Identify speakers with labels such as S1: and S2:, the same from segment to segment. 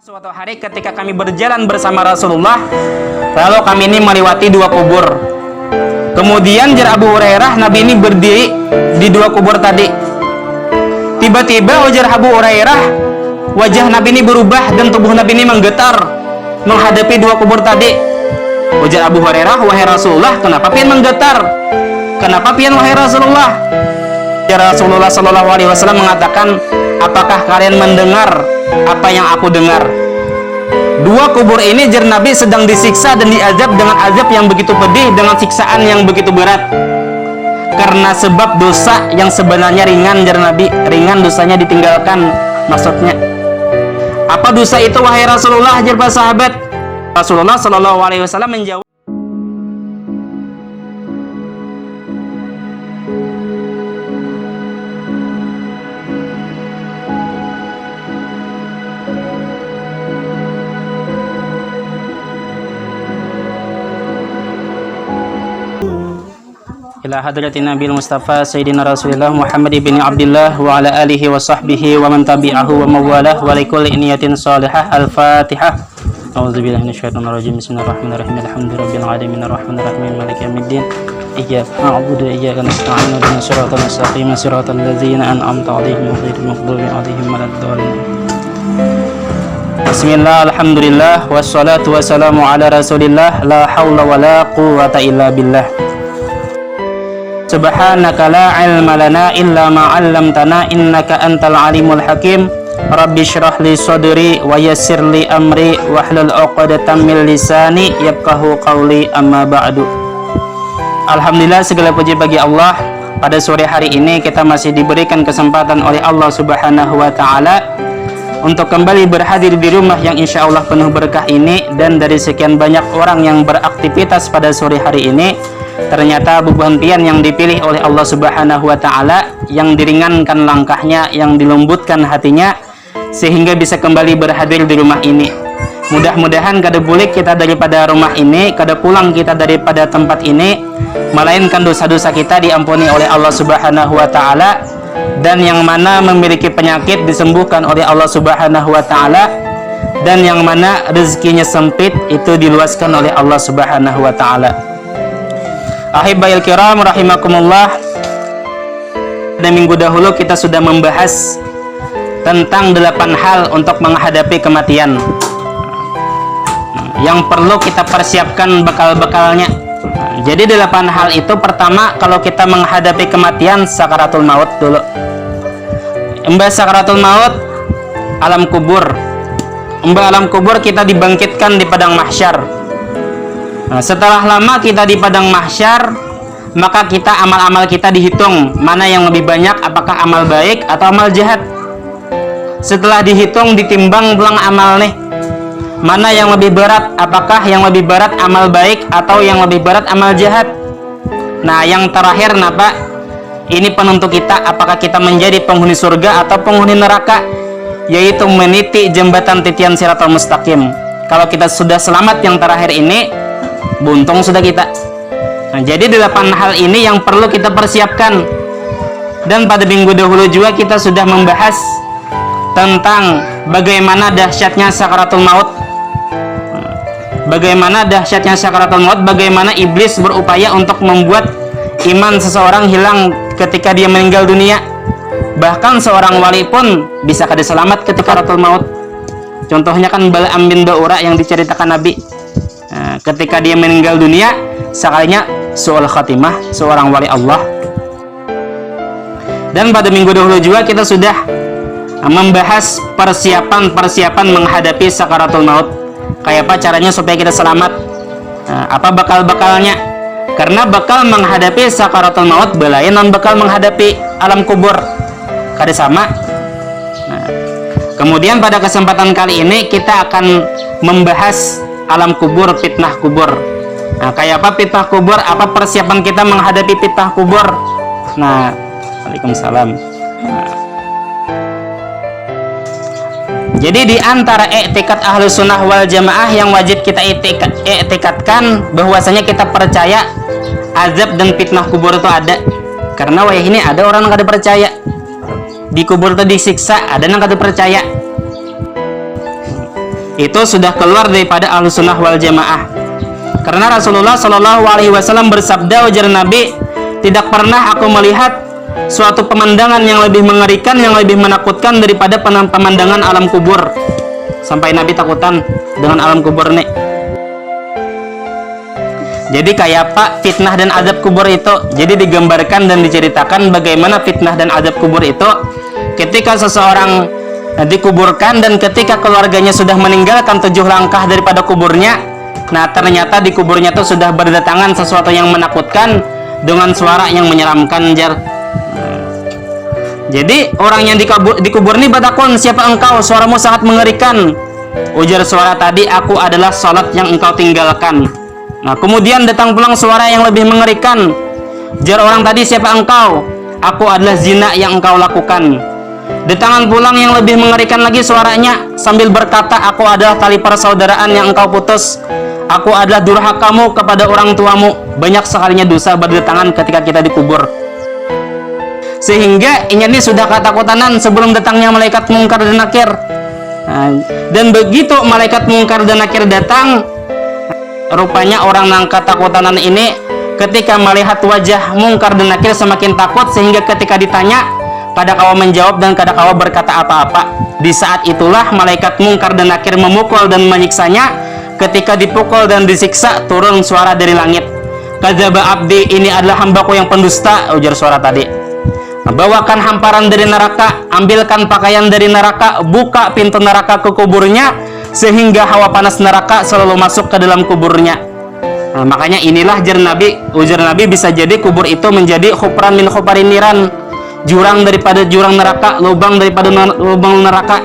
S1: Suatu hari ketika kami berjalan bersama Rasulullah, lalu kami ini melewati dua kubur. Kemudian jar Abu Hurairah, Nabi ini berdiri di dua kubur tadi. Tiba-tiba ujar Abu Hurairah, wajah Nabi ini berubah dan tubuh Nabi ini menggetar menghadapi dua kubur tadi. Ujar Abu Hurairah, wahai Rasulullah, kenapa pian menggetar? Kenapa pian wahai Rasulullah? Rasulullah Shallallahu Alaihi Wasallam mengatakan, apakah kalian mendengar apa yang aku dengar? Dua kubur ini jar Nabi sedang disiksa dan diazab dengan azab yang begitu pedih, dengan siksaan yang begitu berat, karena sebab dosa yang sebenarnya ringan. Jar Nabi, ringan dosanya ditinggalkan. Maksudnya apa dosa itu wahai Rasulullah? Jar para sahabat. Rasulullah Shallallahu Alaihi Wasallam menjawab, ila hadratin Nabil Mustafa Sayyidina Rasulullah Muhammad ibn Abdullah wa ala alihi wa sahbihi wa man tabi'ahu wa mawalah wa likulli niyatin salihah. Al-Fatihah. A'udzubillahi minasyaitonir rajim. Bismillahirrahmanirrahim. Alhamdulillahirabbil alamin arrahmanir rahim maliki yaumiddin. Iyyaka na'budu wa iyyaka nasta'in. Ihdinas siratal mustaqim siratal ladzina an'amta 'alaihim ghairil maghdubi 'alaihim waladdallin. Bismillah, alhamdulillah, wassalatu wassalamu ala rasulillah, la hawla wa la quwwata illa billah. Subhanaka la ilma lana illa ma 'allamtana innaka antal alimul hakim. Rabbi shrah li sadri wa yassir li amri wahlul 'uqdatam min lisani yafqahu qawli, amma ba'du. Alhamdulillah, segala puji bagi Allah. Pada sore hari ini kita masih diberikan kesempatan oleh Allah Subhanahu wa taala untuk kembali berhadir di rumah yang insya Allah penuh berkah ini. Dan dari sekian banyak orang yang beraktivitas pada sore hari ini, ternyata Abu Hantian yang dipilih oleh Allah Subhanahu wa taala, yang diringankan langkahnya, yang dilembutkan hatinya, sehingga bisa kembali berhadir di rumah ini. Mudah-mudahan kada bulik kita daripada rumah ini, kada pulang kita daripada tempat ini, melainkan dosa-dosa kita diampuni oleh Allah Subhanahu wa taala, dan yang mana memiliki penyakit disembuhkan oleh Allah Subhanahu wa taala, dan yang mana rezekinya sempit itu diluaskan oleh Allah Subhanahu wa taala. Ahibail kiram rahimakumullah. Pada minggu dahulu kita sudah membahas tentang 8 hal untuk menghadapi kematian yang perlu kita persiapkan bekal-bekalnya. Jadi 8 hal itu, pertama, kalau kita menghadapi kematian, sakaratul maut dulu. Mbak sakaratul maut, alam kubur. Mbak alam kubur kita dibangkitkan di padang mahsyar. Nah, setelah lama kita di padang mahsyar, maka kita amal-amal kita dihitung mana yang lebih banyak, apakah amal baik atau amal jahat. Setelah dihitung, ditimbang pulang amal nih, mana yang lebih berat, apakah yang lebih berat amal baik atau yang lebih berat amal jahat. Nah, yang terakhir napa? Ini penentu kita apakah kita menjadi penghuni surga atau penghuni neraka, yaitu meniti jembatan titian siratal mustaqim. Kalau kita sudah selamat yang terakhir ini, buntung sudah kita. Nah, jadi 8 hal ini yang perlu kita persiapkan. Dan pada minggu dahulu juga kita sudah membahas tentang bagaimana dahsyatnya sakaratul maut. Bagaimana dahsyatnya sakaratul maut, bagaimana iblis berupaya untuk membuat iman seseorang hilang ketika dia meninggal dunia. Bahkan seorang wali pun bisa kada selamat ketika sakaratul maut. Contohnya kan Bala'am bin Ba'ura yang diceritakan Nabi. Nah, ketika dia meninggal dunia, sekalinya su'ul khatimah, seorang wali Allah. Dan pada minggu dahulu juga kita sudah membahas persiapan menghadapi sakaratul maut. Kayak apa caranya supaya kita selamat? Nah, apa bakal-bakalnya? Karena bakal menghadapi sakaratul maut belain non bakal menghadapi alam kubur kada sama. Nah, kemudian pada kesempatan kali ini kita akan membahas alam kubur, fitnah kubur. Nah, kayak apa fitnah kubur? Apa persiapan kita menghadapi fitnah kubur? Nah, waalaikumsalam. Nah, jadi di antara i'tikad Ahlus Sunnah wal Jamaah yang wajib kita i'tikadkan, bahwasanya kita percaya azab dan fitnah kubur itu ada. Karena wah ini ada orang yang kada percaya di kubur itu disiksa, ada yang kada percaya. itu sudah keluar daripada Ahlussunnah wal Jamaah. Karena Rasulullah Shallallahu Alaihi Wasallam bersabda, ujar Nabi, tidak pernah aku melihat suatu pemandangan yang lebih mengerikan, yang lebih menakutkan daripada pemandangan alam kubur. Sampai Nabi takutan dengan alam kubur nih. Jadi kayak apa fitnah dan azab kubur itu? Jadi digambarkan dan diceritakan bagaimana fitnah dan azab kubur itu ketika seseorang dikuburkan dan ketika keluarganya sudah meninggalkan 7 langkah daripada kuburnya. Nah, ternyata di kuburnya itu sudah berdatangan sesuatu yang menakutkan dengan suara yang menyeramkan, jar. Jadi orang yang dikubur ini bertakun, siapa engkau? Suaramu sangat mengerikan. Ujar suara tadi, aku adalah sholat yang engkau tinggalkan. Nah, kemudian datang pulang suara yang lebih mengerikan. Jar orang tadi, siapa engkau? Aku adalah zina yang engkau lakukan. Datang pulang yang lebih mengerikan lagi suaranya sambil berkata, aku adalah tali persaudaraan yang engkau putus. Aku adalah durhakamu kepada orang tuamu. Banyak sekalinya dosa berdatangan ketika kita dikubur. Sehingga ini sudah ketakutan sebelum datangnya malaikat mungkar dan nakir. Nah, dan begitu malaikat mungkar dan nakir datang, rupanya orang yang ketakutan ini ketika melihat wajah mungkar dan nakir semakin takut, sehingga ketika ditanya kada kawa menjawab dan kada kawa berkata apa-apa. Di saat itulah malaikat mungkar dan nakir memukul dan menyiksanya. Ketika dipukul dan disiksa, turun suara dari langit, kadzaba abdi, ini adalah hambaku yang pendusta, ujar suara tadi. Bawakan hamparan dari neraka, ambilkan pakaian dari neraka, buka pintu neraka ke kuburnya sehingga hawa panas neraka selalu masuk ke dalam kuburnya. Nah, makanya inilah ujar Nabi, bisa jadi kubur itu menjadi khufran min khufarin niran, jurang daripada jurang neraka, lubang daripada lubang neraka.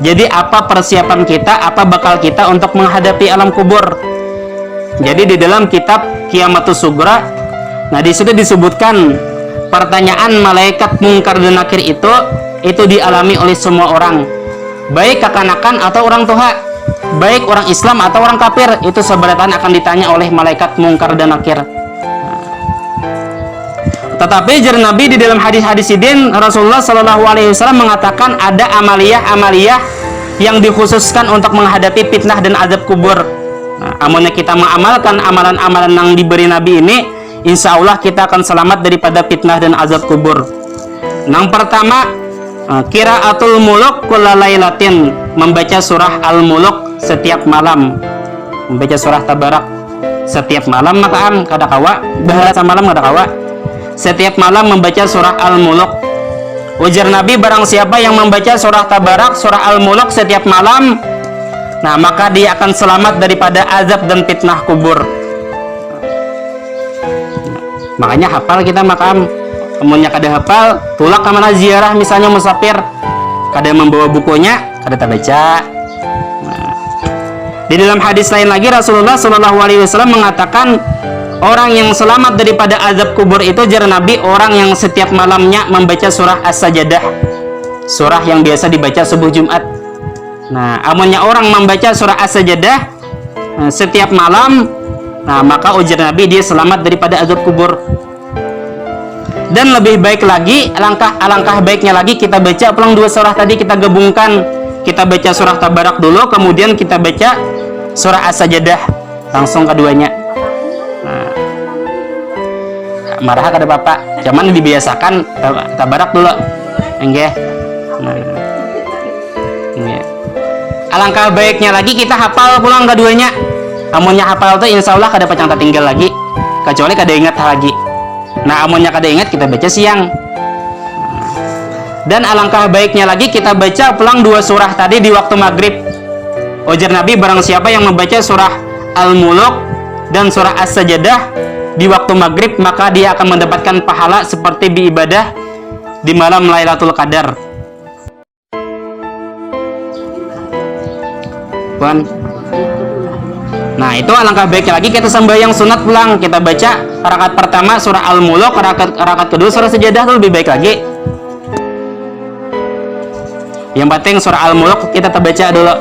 S1: Jadi apa persiapan kita, apa bakal kita untuk menghadapi alam kubur? Jadi di dalam kitab Qiyamatus Sughra, nah di situ disebutkan pertanyaan malaikat mungkar dan nakir itu dialami oleh semua orang, baik kekanakan atau orang tua, baik orang Islam atau orang kafir, itu sebenarnya akan ditanya oleh malaikat mungkar dan nakir. Tetapi jar Nabi di dalam hadis-hadis idin, Rasulullah Shallallahu Alaihi Wasallam mengatakan ada amaliyah yang dikhususkan untuk menghadapi fitnah dan azab kubur. Nah, amunnya kita mengamalkan amalan-amalan yang diberi Nabi ini, insya Allah kita akan selamat daripada fitnah dan azab kubur. Yang pertama, qiraatul muluk kulla lailatin, membaca surah Al-Muluk setiap malam, membaca surah Tabarak setiap malam. Maka kada kawa bahasa malam kada kawa, setiap malam membaca surah Al-Muluk. Ujar Nabi, barang siapa yang membaca surah Tabarak, surah Al-Muluk setiap malam, nah maka dia akan selamat daripada azab dan fitnah kubur. Makanya hafal kita makam. Kemudian kada hafal, tulak ke mana ziarah misalnya musafir, kada membawa bukunya, kada terbaca. Nah, di dalam hadis lain lagi Rasulullah Shallallahu Alaihi Wasallam mengatakan, orang yang selamat daripada azab kubur itu, jar Nabi, orang yang setiap malamnya membaca surah As-Sajdah, surah yang biasa dibaca subuh Jumat. Nah, amunnya orang membaca surah As-Sajdah setiap malam, nah maka ujar Nabi dia selamat daripada azab kubur. Dan lebih baik lagi, alangkah baiknya lagi kita baca pulang 2 surah tadi, kita gabungkan, kita baca surah Tabarak dulu, kemudian kita baca surah As-Sajdah langsung keduanya. Marah kada bapak, cuman dibiasakan Tabarak dulu, enggak? Nah, alangkah baiknya lagi kita hafal pulang keduanya. Amunnya hafal tuh insya Allah kada pacang tertinggal lagi, kecuali kada ingat lagi. Nah, amunnya kada ingat kita baca siang. Dan alangkah baiknya lagi kita baca pulang 2 surah tadi di waktu maghrib. Ujar Nabi, barang siapa yang membaca surah Al-Muluk dan surah As-Sajdah di waktu maghrib, maka dia akan mendapatkan pahala seperti beribadah di malam Lailatul Qadar. Puan. Nah, itu alangkah baiknya lagi kita sembahyang sunat pulang, kita baca rakaat pertama surah Al-Muluk, rakaat kedua surah Sajdah, itu lebih baik lagi. Yang penting surah Al-Muluk kita terbaca dulu.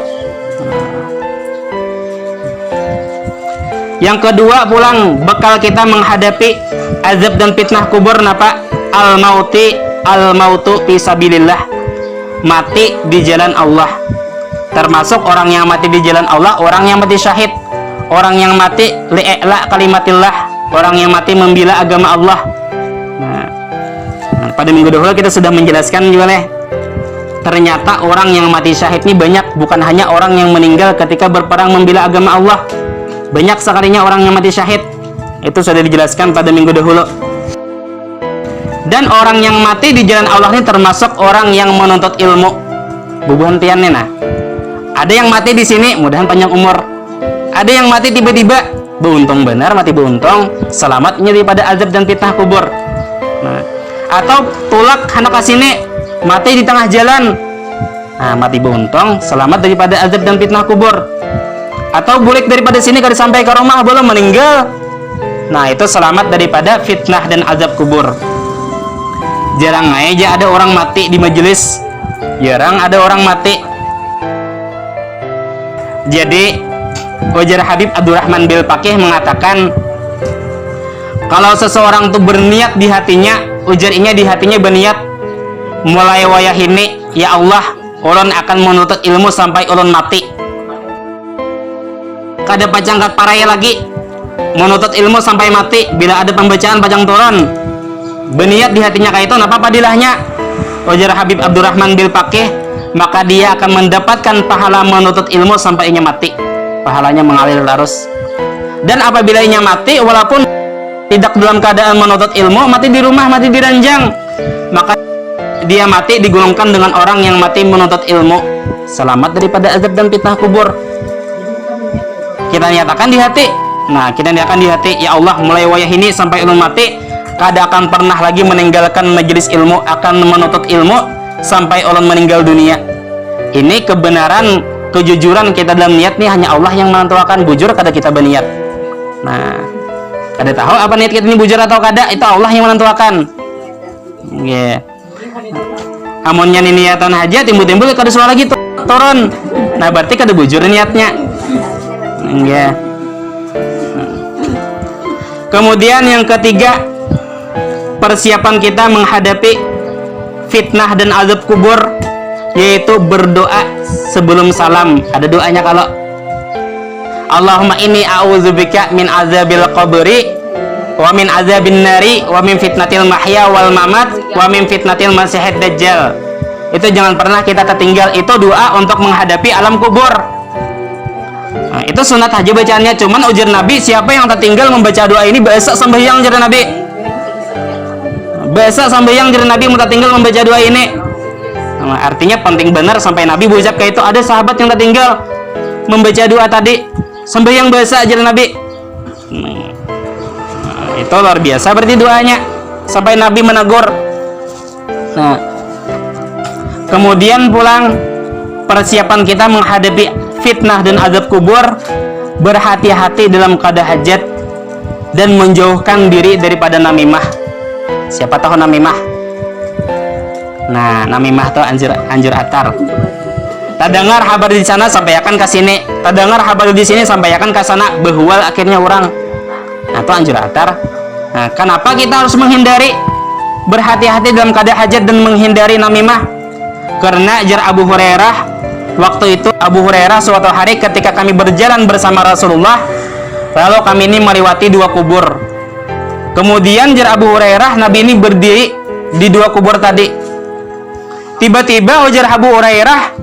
S1: Yang kedua pulang bekal kita menghadapi azab dan fitnah kubur napa? Al-mautu fi sabilillah, mati di jalan Allah. termasuk orang yang mati di jalan Allah, orang yang mati syahid, orang yang mati li'la kalimatillah, orang yang mati membela agama Allah. Nah, pada minggu dahulu kita sudah menjelaskan juga nih, ternyata orang yang mati syahid ini banyak, bukan hanya orang yang meninggal ketika berperang membela agama Allah. Banyak sekalinya orang yang mati syahid. Itu sudah dijelaskan pada minggu dahulu. Dan orang yang mati di jalan Allah ini termasuk orang yang menuntut ilmu. Bubuhantiannya nah. Ada yang mati di sini, mudahan panjang umur. Ada yang mati tiba-tiba, beruntung benar mati beruntung, selamatnya daripada azab dan fitnah kubur. Nah, atau tulak anak kasini, mati di tengah jalan. Nah, mati beruntung, selamat daripada azab dan fitnah kubur. Atau bulik daripada sini kada sampai ke rumah belum meninggal. Nah, itu selamat daripada fitnah dan azab kubur. Jarang aja ada orang mati di majelis. Jarang ada orang mati. Jadi Ujar Habib Abdurrahman bil Faqih mengatakan, kalau seseorang tuh berniat di hatinya, ujarnya di hatinya berniat, mulai wayah ini, ya Allah, ulun akan menuntut ilmu sampai ulun mati. Kada pacangkat parai lagi, menuntut ilmu sampai mati. Bila ada pembacaan pacang turun, berniat di hatinya kayak itu, napa padilahnya? Ujar Habib Abdurrahman bil Faqih, maka dia akan mendapatkan pahala menuntut ilmu sampai ia mati. Pahalanya mengalir terus. Dan apabila ia mati, walaupun tidak dalam keadaan menuntut ilmu, mati di rumah, mati di ranjang, maka dia mati digolongkan dengan orang yang mati menuntut ilmu, selamat daripada azab dan fitnah kubur. Kita nyatakan di hati. Nah, kita nyatakan di hati, ya Allah, mulai wayah ini sampai ulun mati, kada akan pernah lagi meninggalkan majelis ilmu, akan menuntut ilmu sampai ulun meninggal dunia. Ini kebenaran, kejujuran kita dalam niat nih hanya Allah yang menentukan. Bujur kada kita berniat. Nah, kada tahu apa niat kita ini bujur atau kada, itu Allah yang menentukan. Nggih. Amunnya niatan haja timbul-timbul kada suara lagi turun. Nah, berarti kada bujur niatnya. Nggih. Kemudian yang ketiga, persiapan kita menghadapi fitnah dan azab kubur, yaitu berdoa sebelum salam. Ada doanya kalau Allahumma inni a'udzubika min azabil qabri wa min azabin nari wa min fitnatil mahya wal mamat wa min fitnatil masihid dajjal. Itu jangan pernah kita tertinggal. Itu doa untuk menghadapi alam kubur. Nah, itu sunat aja bacaannya. Cuman ujar Nabi, siapa yang tertinggal membaca doa ini besok sembahyang jar Nabi. Besok sembahyang jar Nabi tertinggal membaca doa ini. Nah, artinya penting benar sampai Nabi berucap kayak itu. Ada sahabat yang tertinggal membaca doa tadi, sembahyang besok jar Nabi. Nah, itu luar biasa berarti doanya sampai Nabi menegur. Nah, kemudian pulang persiapan kita menghadapi fitnah dan azab kubur, berhati-hati dalam qada hajat dan menjauhkan diri daripada namimah. Siapa tahu namimah? Nah, namimah itu anjur atar. Tadengar kabar di sana sampaikan ke sini, tadengar kabar di sini sampaikan ke sana, behual akhirnya orang. Nah, itu anjur atar. Nah, kenapa kita harus menghindari, berhati-hati dalam qada hajat dan menghindari namimah? Karena jar Abu Hurairah, waktu itu Abu Hurairah suatu hari ketika kami berjalan bersama Rasulullah, lalu kami ini melewati dua kubur. Kemudian jar Abu Hurairah, Nabi ini berdiri di dua kubur tadi. Tiba-tiba ujar Abu Hurairah,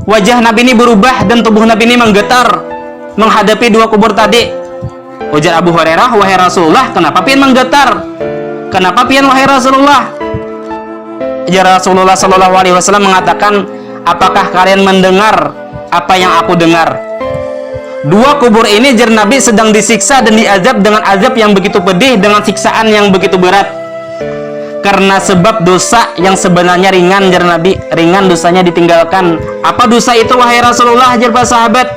S1: wajah Nabi ini berubah dan tubuh Nabi ini menggetar menghadapi dua kubur tadi. Ujar Abu Hurairah, wahai Rasulullah, kenapa pian menggetar? Kenapa pian wahai Rasulullah? Ujar Rasulullah Shallallahu Alaihi Wasallam mengatakan, apakah kalian mendengar apa yang aku dengar? Dua kubur ini jar Nabi sedang disiksa dan diazab dengan azab yang begitu pedih, dengan siksaan yang begitu berat. Karena sebab dosa yang sebenarnya ringan jar Nabi, ringan dosanya ditinggalkan. Apa dosa itu wahai Rasulullah? Jar para sahabat.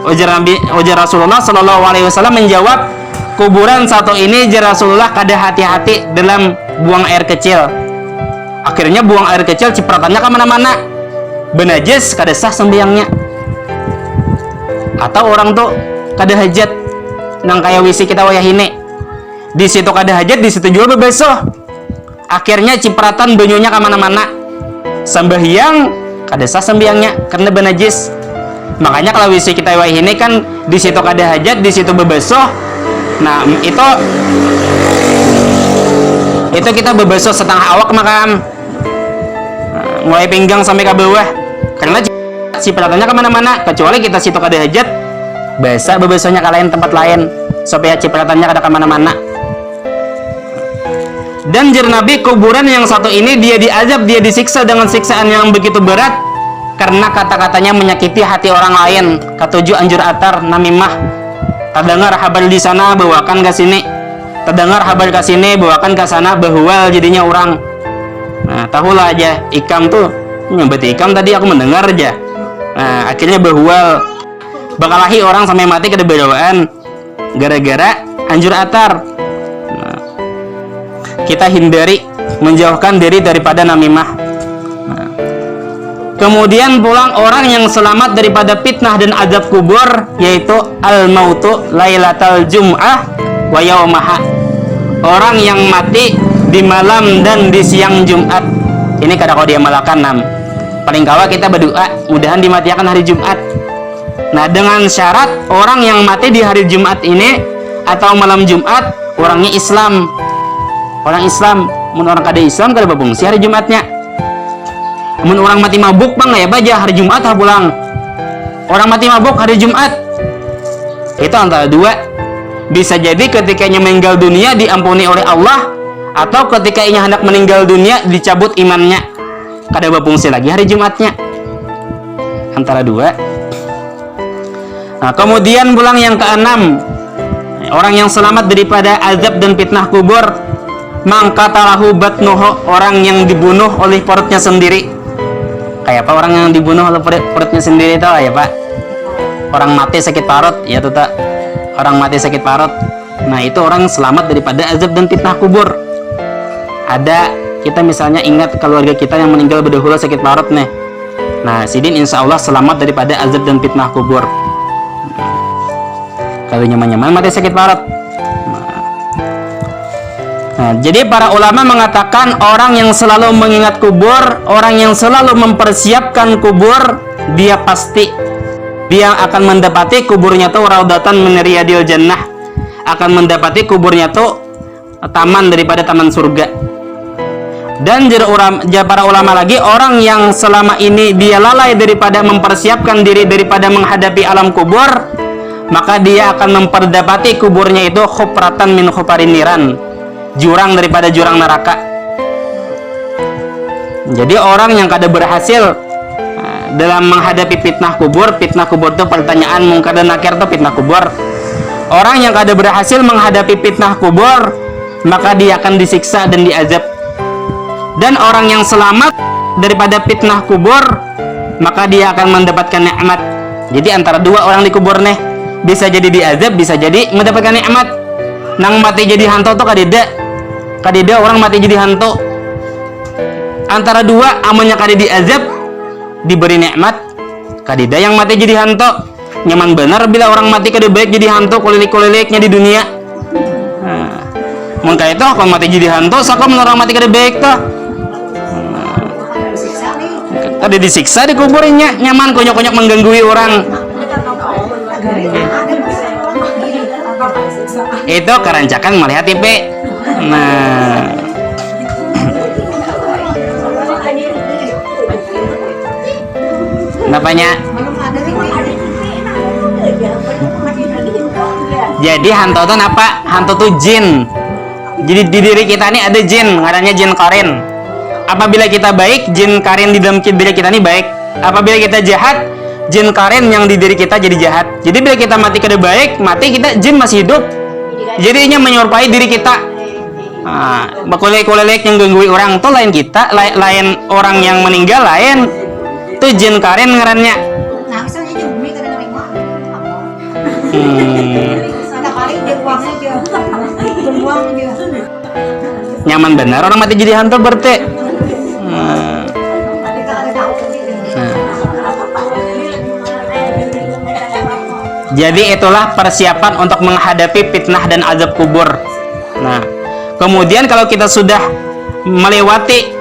S1: Ujar Rasulullah Shallallahu Alaihi Wasallam menjawab, kuburan satu ini jar Rasulullah kada hati-hati dalam buang air kecil. Akhirnya buang air kecil cipratannya kemana-mana, benajis kada sah sembahyangnya. Atau orang tuh kada hajat nang kaya wisi kita wayah ini, di situ kada hajat, di situ juga bebesoh. Akhirnya cipratan banyunya kemana-mana, sembahyang kada sah sembahyangnya karena benajis. Makanya kalau wisi kita ini kan di situ kada hajat, di situ bebesoh. Nah, itu kita bebesoh setengah awak makam. Nah, mulai pinggang sampai ke bawah. Karena cipratannya kemana-mana, kecuali kita situ kada hajat, basah bebesohnya ke lain tempat lain supaya cipratannya kada kemana-mana. Dan jar Nabi, kuburan yang satu ini dia diazab, dia disiksa dengan siksaan yang begitu berat karena kata-katanya menyakiti hati orang lain. Ketujuh anjur atar namimah. Terdengar kabar di sana bawakan ke sini, terdengar kabar ke sini bawakan ke sana, bahwal jadinya orang. Nah, tahulah aja ikam tuh nyebut ikam tadi aku mendengar aja. Nah, akhirnya bahwal bakalahi orang sampai mati kedebawaan gara-gara anjur atar. Nah, kita hindari, menjauhkan diri daripada namimah. Nah, kemudian pulang orang yang selamat daripada fitnah dan azab kubur, yaitu al-mautu lailatal jum'ah wa yaumaha. Orang yang mati di malam dan di siang Jumat. Ini kada kau dia malakan nam. Paling kawa kita berdoa mudahan dimatikan hari Jumat. Nah, dengan syarat orang yang mati di hari Jumat ini atau malam Jumat orangnya Islam. Orang Islam, mun orang kada Islam kada babungsi hari Jumatnya. Mun orang mati mabuk bang ya baja hari Jumat ha pulang. Orang mati mabuk hari Jumat. Itu antara dua. Bisa jadi ketikanya meninggal dunia diampuni oleh Allah, atau ketika ia hendak meninggal dunia dicabut imannya. Kada babungsi lagi hari Jumatnya. Antara dua. Nah, kemudian pulang yang keenam, orang yang selamat daripada azab dan fitnah kubur, mangkatalahu batnuhu, orang yang dibunuh oleh perutnya sendiri. Kayak apa orang yang dibunuh oleh perutnya sendiri itu ya Pak? Orang mati sakit parut, ya tuh tak? Orang mati sakit parut. Nah, itu orang selamat daripada azab dan fitnah kubur. Ada kita misalnya ingat keluarga kita yang meninggal berdahulu sakit parut nih. Nah, sidin insya Allah selamat daripada azab dan fitnah kubur. Kalau nyaman-nyaman mati sakit parut. Nah, jadi para ulama mengatakan orang yang selalu mengingat kubur, orang yang selalu mempersiapkan kubur, dia pasti dia akan mendapati kuburnya tuh raudatan min riyadil jannah, akan mendapati kuburnya tuh taman daripada taman surga. Dan para ulama lagi, orang yang selama ini dia lalai daripada mempersiapkan diri daripada menghadapi alam kubur, maka dia akan memperdapati kuburnya itu khufratan min khufarin niran, jurang daripada jurang neraka. Jadi orang yang kada berhasil dalam menghadapi fitnah kubur itu pertanyaan mungkar dan nakir itu fitnah kubur. Orang yang kada berhasil menghadapi fitnah kubur, maka dia akan disiksa dan diazab. Dan orang yang selamat daripada fitnah kubur, maka dia akan mendapatkan nikmat. Jadi antara dua orang di kubur nih, bisa jadi diazab, bisa jadi mendapatkan nikmat. Nang mati jadi hantu tuh kadida orang mati jadi hantu. Antara dua, amannya kada diazab, diberi nikmat. Kadida yang mati jadi hantu. Nyaman benar bila orang mati kada baik jadi hantu kulilik-kuliliknya di dunia. Nah, maka itu kalau mati jadi hantu, sakom orang mati kada baik tuh. Kada disiksa di kuburnya, nyaman konyok-konyok mengganggu orang. Itu kerancakan melihat TV. Nah, kenapanya? Jadi hantu itu apa? Hantu tuh jin. Jadi di diri kita ini ada jin, ngarannya jin karin. Apabila kita baik, jin karin di dalam diri kita ini baik. Apabila kita jahat, jin karin yang di diri kita jadi jahat. Jadi bila kita mati kada baik, mati kita jin masih hidup. Jadinya menyerupai diri kita. Bakulik-kulik yang ganggu orang tuh lain kita, lain orang yang meninggal lain. Itu jin karin ngarannya. Nyaman benar orang mati jadi hantu berarti. Jadi itulah persiapan untuk menghadapi fitnah dan azab kubur. Nah, kemudian kalau kita sudah melewati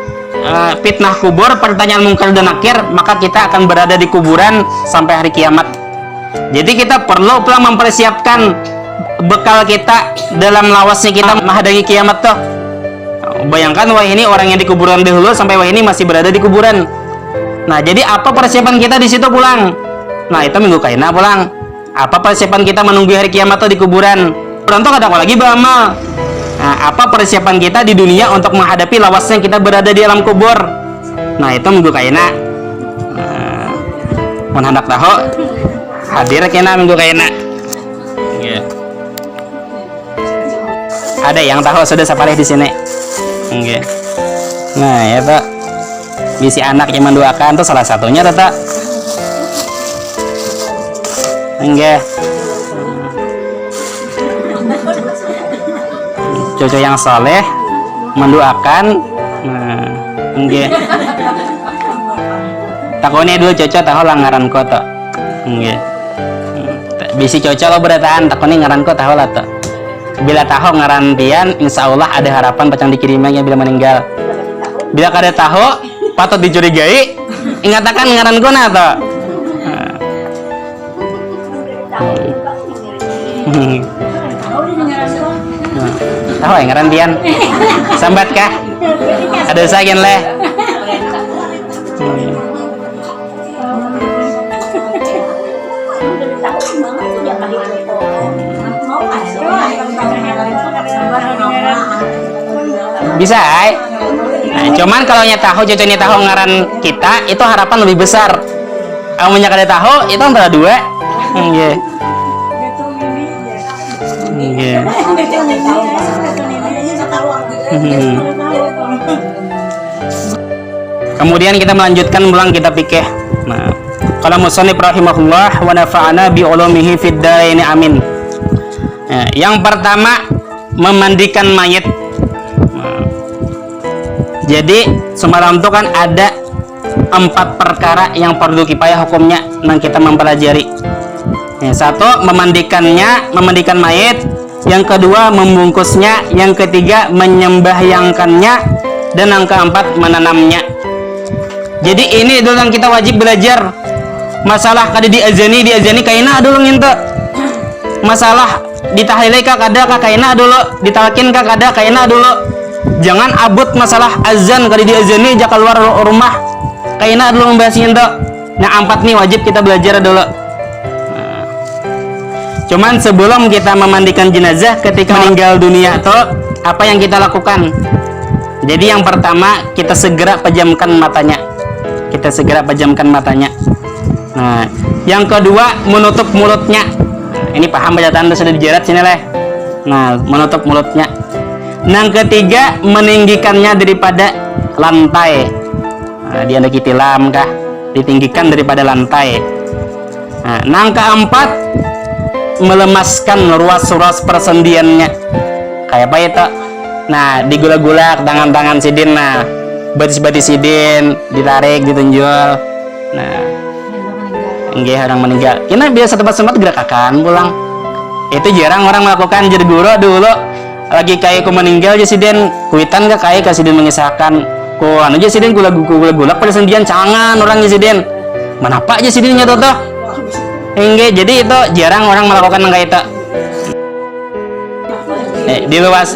S1: fitnah kubur, pertanyaan mungkar dan nakir, maka kita akan berada di kuburan sampai hari kiamat. Jadi kita perlu pula mempersiapkan bekal kita dalam lawasnya kita menghadapi kiamat tuh. Bayangkan wah ini orang yang di kuburan dahulu sampai wah ini masih berada di kuburan. Nah, jadi apa persiapan kita di situ pulang? Nah, itu minggu kaina pulang. Apa persiapan kita menunggu hari kiamat tuh di kuburan? Untuk ada apa lagi beramal? Nah, apa persiapan kita di dunia untuk menghadapi lawasnya kita berada di alam kubur? Nah, itu minggu kaina. Mun hendak tahu hadir kena minggu kaina. Yeah. Ada yang tahu sudah sapalih di sini. Okay. Nah, ya Pak. Bisi anak yang mendoakan tuh salah satunya tuh, Pak. Enggak. Cucu yang soleh mendoakan. Nah, enggak. Takutnya dulu cucu tahu langaran kota. Enggak. Bisi cucu lo berataan takutnya ngaran kota tahu lah tuh. Bila tahu ngaran pian, insya Allah ada harapan pacang dikirimnya bila meninggal. Bila kada tahu, patut dicurigai, ingatakan ngaran guna toh. Tahu ya ngaran pian? Sambat kah? Ada usaha leh. Bisa, nah, cuman kalau tahu cucunya tahu ngaran kita itu harapan lebih besar. Kamunya kada tahu itu antara dua. Nggih. Nggih. Kemudian kita melanjutkan ulang kita pikir. Nah, kalau musannif rahimahullah wa nafa'ana bi ulumihi fid dharain amin. Nah, yang pertama memandikan mayat. Jadi semalam itu kan ada 4 perkara yang perlu kifayah hukumnya yang kita mempelajari. Yang satu memandikan mayat, yang kedua membungkusnya, yang ketiga menyembahyangkannya, dan yang keempat menanamnya. Jadi ini dulu yang kita wajib belajar. Masalah kada diazani kaina dulu ngintu. Masalah ditahlilai kada kaina dulu, ditalkin kada kaina dulu. Jangan abut masalah azan kali diazani aja keluar rumah. Kaina dulu membahas itu. Nah, 4 nih wajib kita belajar dulu. Nah. Cuman sebelum kita memandikan jenazah ketika meninggal dunia tuh apa yang kita lakukan? Jadi yang pertama kita segera pejamkan matanya. Nah, yang kedua menutup mulutnya. Ini paham bacaan sudah dijerat sini leh. Nah, menutup mulutnya. Yang ketiga meninggikannya daripada lantai. Nah, dia ada kitilam kah? Ditinggikan daripada lantai. Nah, yang keempat melemaskan ruas-ruas persendiannya. Kayak apa itu? Nah, digulak-gulak tangan-tangan sidin, nah batis-batis sidin ditarik, ditunjul. Nah, enggak orang meninggal. Kina biasa tempat-tempat gerakakan pulang. Itu jarang orang melakukan. Jadi guru dulu lagi kayak ku meninggal jasiden kuitan gak kayak kasiden mengisahkan ku anu jasiden gulak pada sendian cangan orang jasiden manapa jasidinnya tuh enggak. Jadi itu jarang orang melakukan yang kayak itu.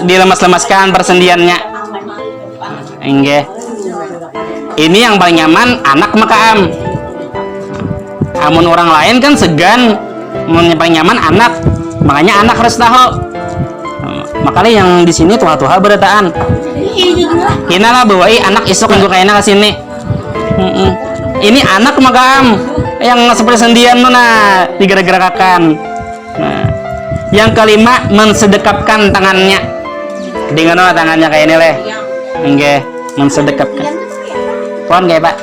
S1: Dilemas-lemaskan persendiannya enggak. Ini yang paling nyaman anak makaam. Amun orang lain kan segan, yang paling nyaman anak, makanya anak harus tahu. Makanya yang di sini tuha-tuha berataan. Kina lah bawai anak isok yang kayaknya ke sini. Ini anak makam yang seperti sendian mana digerak-gerakan. Nah, yang kelima mensedekapkan tangannya. Dengan tangannya kayak ini leh. Enggak, mensedekapkan. Pohon kayak Pak.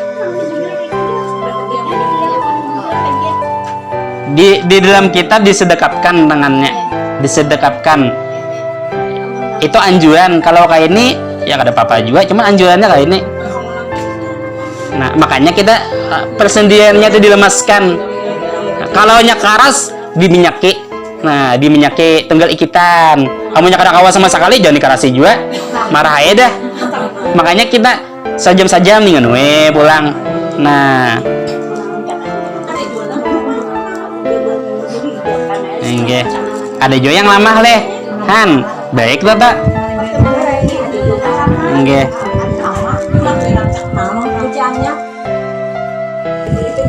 S1: Di dalam kitab disedekapkan tangannya, disedekapkan. Itu anjuran. Kalau kayak ini ya ada apa-apa juga, cuman anjurannya kayak ini. Nah, makanya kita persendiannya itu dilemaskan. Nah, kalau karas diminyaki. Nah, diminyaki tunggal ikitan. Kamu kada kawas sama sekali jangan dikarasi juga. Marah aja dah. Makanya kita sajam-sajam nih pulang. Nah, nggih. Ada juga yang lama leh. Han, baik lah tak? Nggih.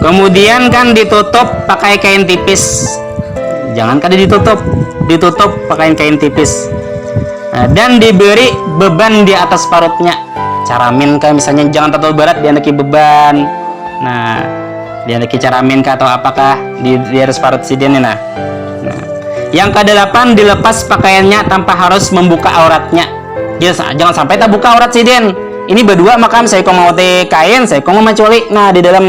S1: Kemudian kan ditutup pakai kain tipis. Jangan kada ditutup pakai kain tipis. Nah, dan diberi beban di atas parutnya. Caramin kan misalnya jangan terlalu berat diandaki beban. Nah, diandaki caramin kah atau apakah di atas parut sidin. Nah, yang ke-8 dilepas pakaiannya tanpa harus membuka auratnya. Jangan sampai tak buka aurat sidin. Ini berdua makam saya kong mau kain, saya kong mau maculi. Nah, di dalam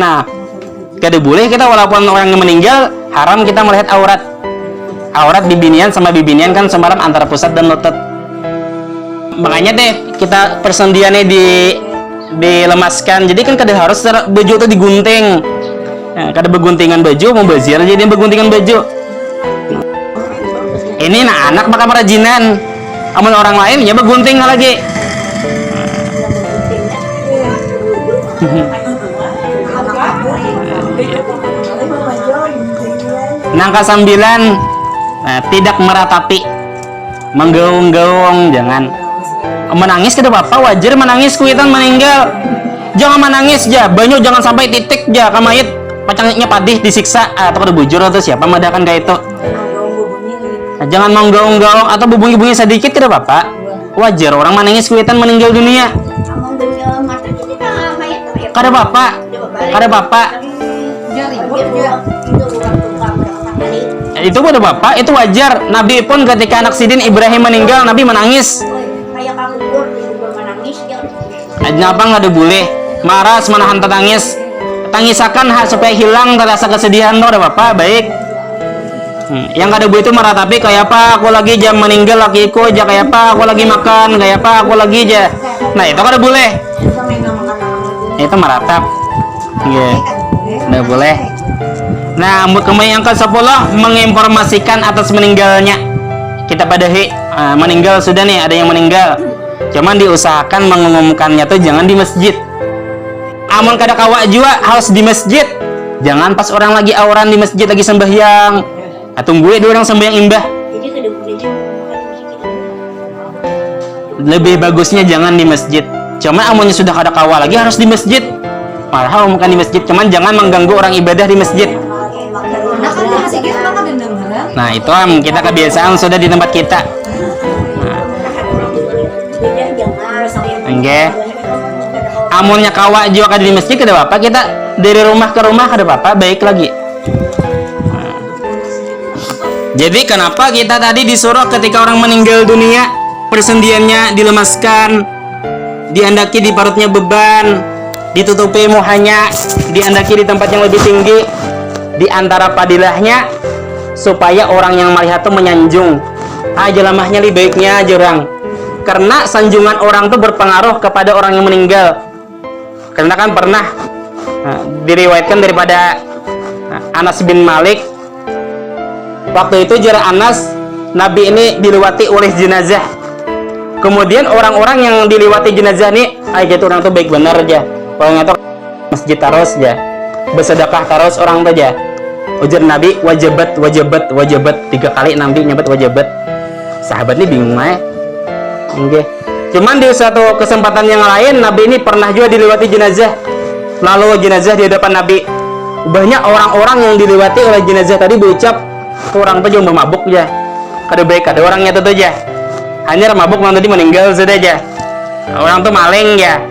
S1: kada boleh kita walaupun orang yang meninggal haram kita melihat aurat bibinian sama bibinian kan semalam antara pusat dan lutut. Makanya kita persendiannya dilemaskan. Jadi kan kada harus baju itu digunting. Nah, kada beguntingan baju mau bazir jadi beguntingan baju. Ini anak maka merajinan. Amun orang lain ya begunting lagi. Nangka 9, tidak meratapi, menggaung-gaung, jangan. Menangis kada apa-apa, wajar menangis kuitan meninggal. Jangan menangis ja, banyak jangan sampai titik ja kamayit pacangnya padih disiksa atau kada bujur atau siapa madakan kayak itu. Nah, jangan menggaung-gaung atau bubungi-bungi sedikit kada apa-apa. Wajar orang menangis kuitan meninggal dunia. Kada apa-apa. Kada apa-apa. Itu pada bapak itu wajar. Nabi pun ketika anak sidin Ibrahim meninggal Nabi menangis. Kenapa nggak ada boleh marah semanahan tangis tangisakan supaya hilang rasa kesedihan ada bapak baik. Yang kada boleh itu marah tapi kayak apa aku lagi jam meninggal lakiku aja kayak apa aku lagi makan kayak apa aku lagi aja. Nah itu kada boleh. Itu meratap. Iya. Nggak boleh. Nah, kemudian yang ke-10 menginformasikan atas meninggalnya. Kita padahi meninggal sudah nih, ada yang meninggal. Cuman diusahakan mengumumkannya tuh jangan di masjid. Amun kada kawa juga harus di masjid. Jangan pas orang lagi auran di masjid lagi sembahyang. Tunggu dua orang sembahyang imbah. Lebih bagusnya jangan di masjid. Cuma amunnya sudah kada kawa lagi harus di masjid. Malah bukan di masjid, cuman jangan mengganggu orang ibadah di masjid. Nah itu kita kebiasaan sudah di tempat kita. Enggak. Amunnya kawa juga kada di masjid kada apa kita dari rumah ke rumah kada apa baik lagi. Jadi kenapa kita tadi disuruh ketika orang meninggal dunia persendiannya dilemaskan, diandaki di parutnya beban, ditutupi muhanya, diandaki di tempat yang lebih tinggi, di antara padilahnya supaya orang yang melihat itu menyanjung. Jelamahnya lebih baiknya jurang. Karena sanjungan orang itu berpengaruh kepada orang yang meninggal. Karena kan pernah diriwayatkan daripada Anas bin Malik. Waktu itu jarak Anas, Nabi ini dilewati oleh jenazah. Kemudian orang-orang yang dilewati jenazah ini, itu orang itu baik benar aja. Orang itu masjid terus aja, bersedekah terus orang itu aja. Ujar Nabi wajibat 3 kali Nabi nyebut wajibat. Sahabat ini bingung aja. Okay. Cuman di satu kesempatan yang lain Nabi ini pernah juga dilewati jenazah. Lalu jenazah di hadapan Nabi. Banyak orang-orang yang dilewati oleh jenazah tadi berucap orang itu cuma mabuk aja. Kada baik ada orangnya itu aja. Hanya mabuk orang tadi meninggal sudah aja. Orang tuh maling ya.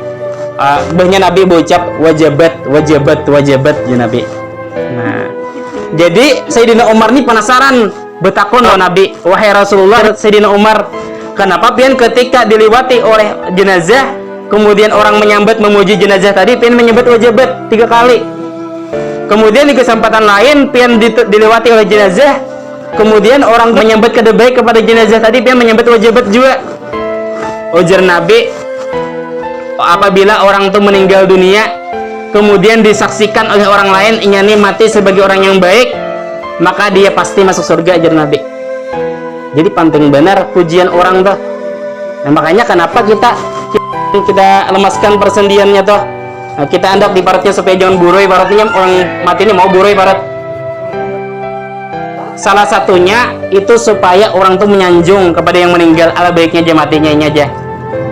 S1: Banyak Nabi berucap wajibat ya Nabi. Nah, jadi Sayyidina Umar ini penasaran betakun loh Nabi, wahai Rasulullah. Sayyidina Umar, kenapa pian ketika dilewati oleh jenazah kemudian orang menyambat memuji jenazah tadi pian menyebut wajibat 3 kali, kemudian di kesempatan lain pian dilewati oleh jenazah kemudian orang menyambat kada baik kepada jenazah tadi pian menyebut wajibat juga. Ujar Nabi, apabila orang itu meninggal dunia kemudian disaksikan oleh orang lain ini mati sebagai orang yang baik, maka dia pasti masuk surga, ajar Nabi. Jadi penting benar pujian orang tuh. Nah, makanya kenapa kita kita lemaskan persendiannya toh. Nah, kita andap di paratnya supaya jangan buruy paratnya, orang mati ini mau buruy parat. Salah satunya itu supaya orang tuh menyanjung kepada yang meninggal, ala baiknya aja matinya ini aja.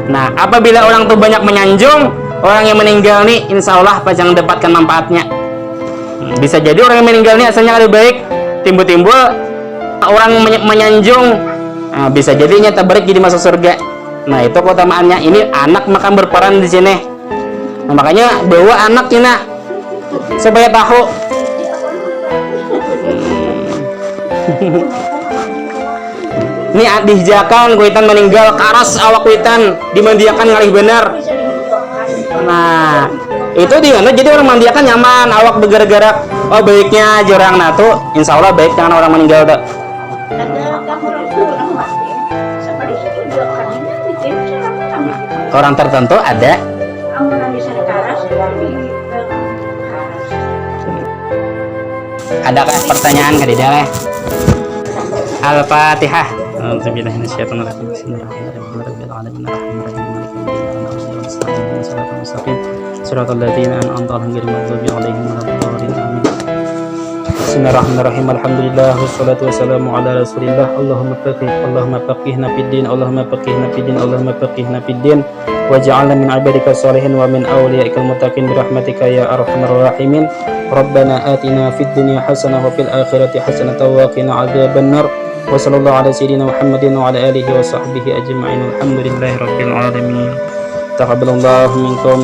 S1: Nah, apabila orang tuh banyak menyanjung, orang yang meninggal nih insya Allah pasti mendapatkan manfaatnya. Bisa jadi orang yang meninggal nih asalnya ada baik, timbul-timbul orang menyanjung, nah, bisa jadinya tabarik jadi masuk surga. Nah, itu keutamaannya. Ini anak makan berperan di sini. Nah, makanya bawa anak ini supaya tahu. Ini dihijakan kuitan meninggal karas awak kuitan dimandiakan ngalih bener. Nah, itu dia. Nah, jadi orang mandiakan nyaman, awak bergerak-gerak. Oh, baiknya jorang. Nah, tuh insya Allah baik dengan orang meninggal tuh. Orang tertentu ada. Adakah pertanyaan ke dia? Al-Fatihah. Bismillahirrahmanirrahim. Alhamdulillah wassalatu wassalamu ala Rasulillah. Allahumma faqihna fid din, Allahumma faqihna fid din, Allahumma faqihna fid din. Waj'alna min ibadika sholihin wa min awliyaikal muttaqin bi rahmatika ya arhamar rahimin. Rabbana atina fid dunya hasanah wa fil akhirati hasanah wa qina adzabannar. Wa sallallahu ala sayyidina Muhammadin wa ala alihi wa sahbihi ajma'in. Alhamdulillahi rabbil alamin. Taqabbalallahu minkum.